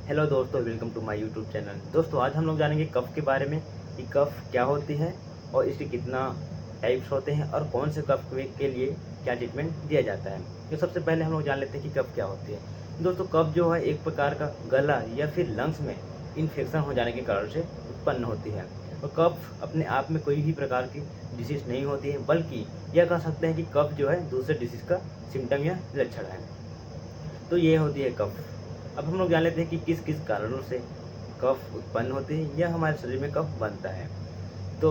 Hello दोस्तों, welcome to my YouTube channel. दोस्तों, आज हम लोग जानेंगे कफ के बारे में कि कफ क्या होती है और इसके कितना टाइप्स होते हैं और कौन से कफ के लिए क्या ट्रीटमेंट दिया जाता है। तो सबसे पहले हम लोग जान लेते हैं कि कफ क्या होती है। दोस्तों, कफ जो है एक प्रकार का गला या फिर लंग्स में इन्फेक्शन हो जाने के कारण से उत्पन्न होती है। और कफ अपने आप में कोई भी प्रकार की डिसीज़ नहीं होती है, बल्कि यह कह सकते हैं कि कफ जो है दूसरे डिसीज़ का सिम्टम या लक्षण है। तो ये होती है कफ। अब हम लोग जान लेते हैं कि किस किस कारणों से कफ उत्पन्न होती है या हमारे शरीर में कफ बनता है। तो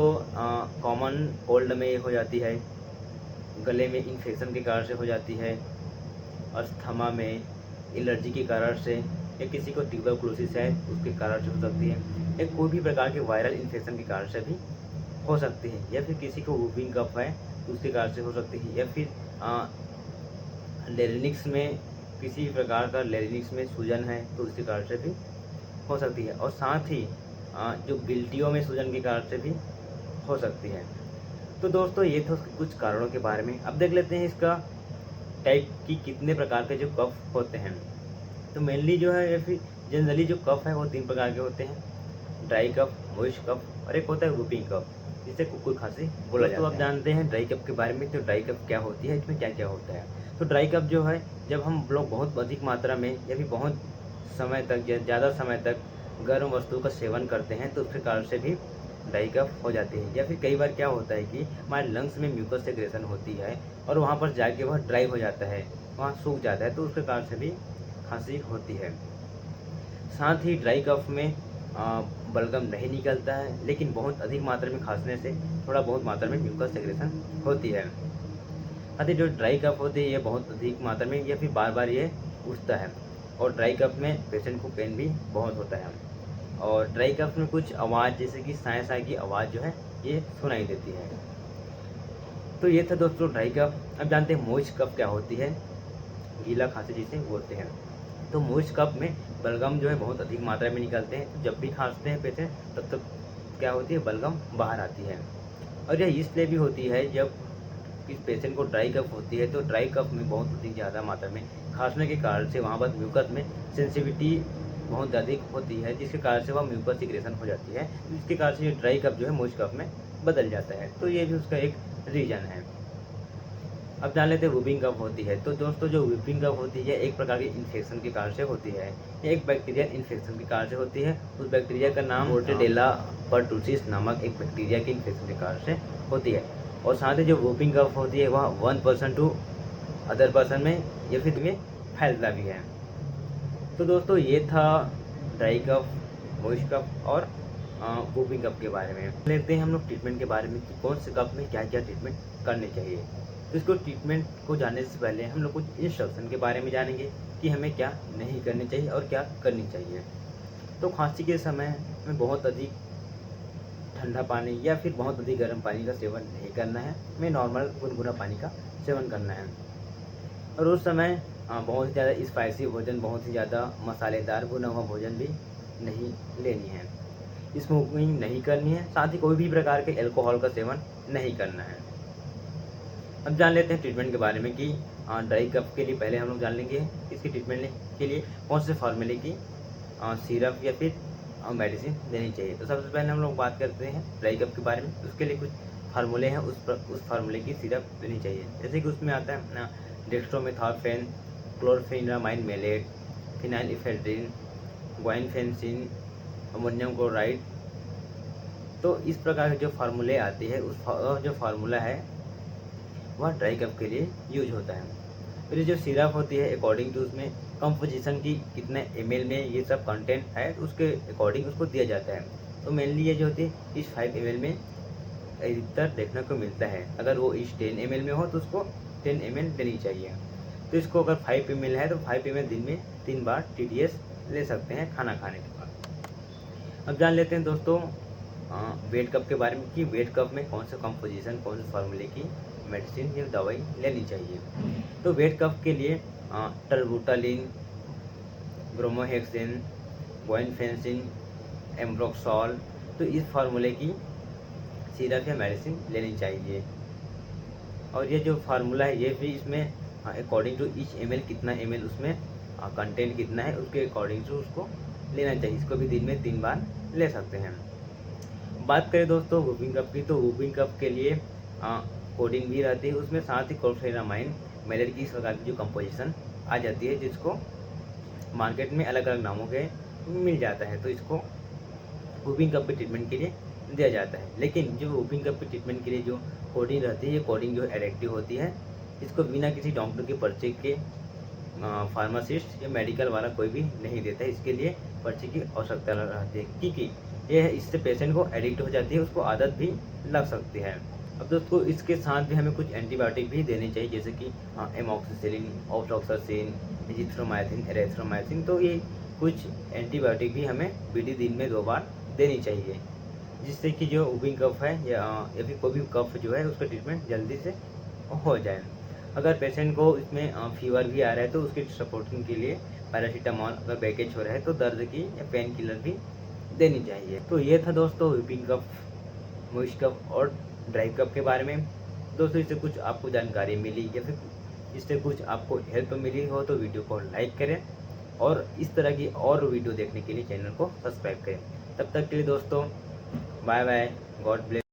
कॉमन कोल्ड में ये हो जाती है, गले में इन्फेक्शन के कारण से हो जाती है, अस्थमा में एलर्जी के कारण से, या किसी को ट्यूबरकुलोसिस है उसके कारण से हो सकती है, या कोई भी प्रकार के वायरल इन्फेक्शन के कारण से भी हो सकती है, या फिर किसी को वूपिंग कफ है तो उसके कारण से हो सकती है, या फिर लेरिनिक्स में किसी प्रकार का लेरिनिक्स में सूजन है तो उसके कारण से भी हो सकती है, और साथ ही जो गिल्टियों में सूजन के कारण से भी हो सकती है। तो दोस्तों, ये था उसके कुछ कारणों के बारे में। अब देख लेते हैं इसका टाइप की कितने प्रकार के जो कफ होते हैं। तो मेनली जो है या फिर जनरली जो कफ है वो 3 प्रकार के होते हैं: ड्राई कफ, मोइस्ट कफ और एक होता है वूपिंग कफ, जिसे कुकुर खांसी बोला जाता है। तो अब जानते हैं ड्राई कफ के बारे में। तो ड्राई कफ क्या होती है, इसमें क्या क्या होता है। तो ड्राई कफ जो है, जब हम लोग बहुत अधिक मात्रा में या फिर बहुत समय तक या ज़्यादा समय तक गर्म वस्तु का सेवन करते हैं तो उसके कारण से भी ड्राई कफ हो जाती है। या फिर कई बार क्या होता है कि हमारे लंग्स में म्यूकस सेक्रेशन होती है और वहाँ पर जाके वह ड्राई हो जाता है, वहाँ सूख जाता है, तो उसके कारण से भी खांसी होती है। साथ ही ड्राई कफ में बलगम नहीं निकलता है, लेकिन बहुत अधिक मात्रा में खांसने से थोड़ा बहुत मात्रा में म्यूकस सेक्रेशन होती है। साथ ही जो ड्राई कफ होती है ये बहुत अधिक मात्रा में या फिर बार बार ये उठता है, और ड्राई कफ में पेशेंट को पेन भी बहुत होता है। और ड्राई कफ में कुछ आवाज़ जैसे कि साय साय की आवाज़ जो है ये सुनाई देती है। तो ये था दोस्तों ड्राई कफ। अब जानते हैं मोइस्ट कफ क्या होती है, गीला खांसी जिसे बोलते हैं। तो मोइस्ट कफ में बलगम जो है बहुत अधिक मात्रा में निकलते हैं, तो जब भी खांसते हैं पेशेंट तब तक क्या होती है, बलगम बाहर आती है। और यह इसलिए भी होती है जब इस पेशेंट को ड्राई कफ होती है, तो ड्राई कफ में बहुत अधिक ज़्यादा मात्रा में खांसने के कारण से वहाँ पर म्यूकस में सेंसिटिविटी बहुत अधिक होती है, जिसके कारण से वह म्यूकस सिक्रेशन हो जाती है, जिसके कारण से ये ड्राई कफ जो है मोइस्ट कफ में बदल जाता है। तो ये भी उसका एक रीज़न है। अब जान लेते हैं वूपिंग कफ होती है। तो दोस्तों, जो वूपिंग कफ होती है एक प्रकार के इन्फेक्शन के कारण से होती है, ये एक बैक्टीरियल इन्फेक्शन के कारण से होती है। उस बैक्टीरिया का नाम मोर्टेडेला परटुसिस नामक एक बैक्टीरिया के इन्फेक्शन के कारण से होती है। और साथ ही जो वूपिंग कफ होती है वह 1% टू अदर पर्सन में या फिर में फैलता भी है। तो दोस्तों, ये था ड्राई कफ, मोइस्ट कफ और वूपिंग कफ के बारे में। लेते हैं हम लोग ट्रीटमेंट के बारे में कि कौन से कफ में क्या क्या ट्रीटमेंट करने चाहिए। तो इसको ट्रीटमेंट को जानने से पहले हम लोग कुछ इंस्ट्रक्शन के बारे में जानेंगे कि हमें क्या नहीं करनी चाहिए और क्या करनी चाहिए। तो खांसी के समय में बहुत अधिक ठंडा पानी या फिर बहुत अधिक गर्म पानी का सेवन नहीं करना है, हमें नॉर्मल गुनगुना पानी का सेवन करना है। और उस समय बहुत ही ज़्यादा स्पाइसी भोजन, बहुत ही ज़्यादा मसालेदार भुना हुआ भोजन भी नहीं लेनी है। स्मोकिंग नहीं करनी है, साथ ही कोई भी प्रकार के अल्कोहल का सेवन नहीं करना है। अब जान लेते हैं ट्रीटमेंट के बारे में कि ड्राई कफ के लिए पहले हम लोग जान लेंगे इसकी ट्रीटमेंट के लिए कौन से फार्मूले की सिरप या फिर मेडिसिन देनी चाहिए। तो सबसे पहले हम लोग बात करते हैं ड्राई कफ के बारे में। उसके लिए कुछ फार्मूले हैं, उस फार्मूले की सिरप देनी चाहिए। जैसे कि उसमें आता है डेक्स्ट्रोमेथॉर्फेन, क्लोरफेनामाइन मेलेट, फिनाइलएल्फेड्रिन, ग्वाइनफेंसिन, अमोनियम क्लोराइड। तो इस प्रकार के जो फार्मूले आते हैं जो फार्मूला है वह ड्राई कफ के लिए यूज होता है। फिर ये जो सिरप होती है अकॉर्डिंग टू उसमें कंपोजिशन की कितने ml में ये सब कंटेंट है उसके अकॉर्डिंग उसको दिया जाता है। तो मेनली ये जो होती है इस 5 ml में अधिकतर देखने को मिलता है। अगर वो इस 10 ml में हो तो उसको 10 ml देनी चाहिए। तो इसको अगर 5 ml है तो 5 ml दिन में 3 बार TDS ले सकते हैं खाना खाने के बाद। अब जान लेते हैं दोस्तों वेट कप के बारे में कि वेट कप में कौन सा कंपोजिशन, कौन से फार्मूले की मेडिसिन या दवाई लेनी चाहिए। तो वेट कफ के लिए टर्बुटालिन, ब्रोमोहेक्सिन, गुआइनफेंसिन, एम्ब्रोक्सॉल, तो इस फार्मूले की सिरप या मेडिसिन लेनी चाहिए। और ये जो फार्मूला है ये भी इसमें अकॉर्डिंग टू ईच ml कितना ml उसमें कंटेंट कितना है उसके अकॉर्डिंग टू उसको लेना चाहिए। इसको भी दिन में 3 बार ले सकते हैं। बात करें दोस्तों वूपिंग कप की, तो वूपिंग कप के लिए कोडिन भी रहती है, उसमें साथ ही क्लोरफेनामाइन मैलेट की इस प्रकार की जो कंपोजिशन आ जाती है, जिसको मार्केट में अलग अलग नामों के मिल जाता है। तो इसको वूपिंग कप के ट्रीटमेंट के लिए दिया जाता है। लेकिन जो वूपिंग कप के ट्रीटमेंट के लिए जो कोडिन रहती है, ये कोडिन जो एडिक्टिव होती है, इसको बिना किसी डॉक्टर के पर्चे के फार्मासिस्ट या मेडिकल वाला कोई भी नहीं देता है। इसके लिए पर्ची की आवश्यकता रहती है, क्योंकि ये इससे पेशेंट को एडिक्ट हो जाती है, उसको आदत भी लग सकती है। अब दोस्तों इसके साथ भी हमें कुछ एंटीबायोटिक भी देने चाहिए, जैसे कि एमॉक्सिसिलिन, ऑफ्लॉक्सासिन, एजिथ्रोमाइसिन, एरिथ्रोमाइसिन। तो ये कुछ एंटीबायोटिक भी हमें बीडी दिन में 2 बार देनी चाहिए, जिससे कि जो वूपिंग कफ है या फिर कोई भी कफ जो है उसका ट्रीटमेंट जल्दी से हो जाए। अगर पेशेंट को इसमें फीवर भी आ रहा है तो उसके सपोर्टिंग के लिए पैरासीटामॉल, अगर बैकेज हो रहा है तो दर्द की या पेन किलर भी देनी चाहिए। तो ये था दोस्तों वूपिंग कफ, मॉइस्ट कफ और ड्राई कफ के बारे में। दोस्तों इससे कुछ आपको जानकारी मिली या फिर इससे कुछ आपको हेल्प मिली हो तो वीडियो को लाइक करें, और इस तरह की और वीडियो देखने के लिए चैनल को सब्सक्राइब करें। तब तक के लिए दोस्तों बाय बाय, गॉड ब्लेस।